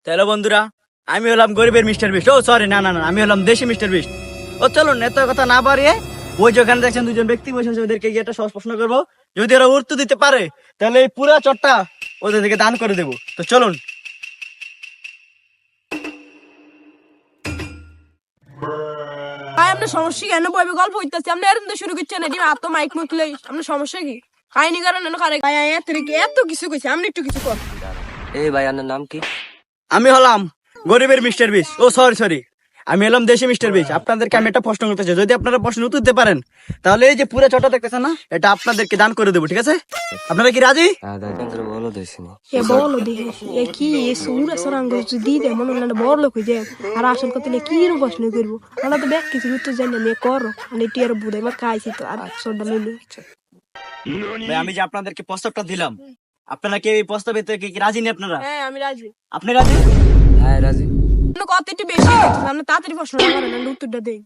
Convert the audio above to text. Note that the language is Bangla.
তাহলে বন্ধুরা, আমি হলাম গরিবের মিস্টার বিস্ট। ও সরি, না না না, আমি হলাম দেশি মিস্টার বিস্ট। ও চলুন, এত কথা না বাড়িয়ে ওই যেখানে দেখছেন দুজন ব্যক্তি বসে আছে, ওদেরকে গিয়ে একটা সহজ প্রশ্ন করবো। যদি ওরা উত্তর দিতে পারে তাহলে এই পুরা চটটা ওদের থেকে দান করে দেবো। তো চলুন। ভাই আপনার সমস্যা কেন? বইবে গল্প হইতেছে, আপনি এরকম তো শুরু করছেন, এটি এত মাইক মুতলে আপনার সমস্যা কি? কাহিনী কারণ ভাই এত কিছু কইছে, আপনি একটু কিছু কর। এই ভাই আপনার নাম কি? আমি হলাম গরিবের মিস্টার বিস্ট। ও সরি সরি, আমি হলাম দেশি মিস্টার বিস্ট। আপনাদেরকে আমি একটা প্রশ্ন করতে চাই, যদি আপনারা প্রশ্ন উত্তর দিতে পারেন তাহলে এই যে পুরো চটা দেখতেছেন না, এটা আপনাদেরকে দান করে দেবো, ঠিক আছে? আপনারা কি রাজি? বলো দিয়েছিনি। এ বলো দেখি, এ কি এ সুরা সরাঙ্গ যদি দে মনে হলো বড় লোক হয়ে যায়। আর আসল কথা কি রকম প্রশ্ন করবো, আমরা তো ব্যাগ কিছু উত্তর জানি না, মেয়ে করো আমি এটি আর বুঝাই বা খাইছি তো আর সরটা লইলো। ভাই, আমি যে আপনাদেরকে প্রস্তাবটা দিলাম, আপনারা কি এই প্রস্তাবে থেকে কি রাজি নেই? আপনারা হ্যাঁ আমি রাজি। আপনি রাজি? হ্যাঁ রাজি। কথা একটু বেশি, আমরা তাড়াতাড়ি প্রশ্নটা করেন, উত্তরটা দেই।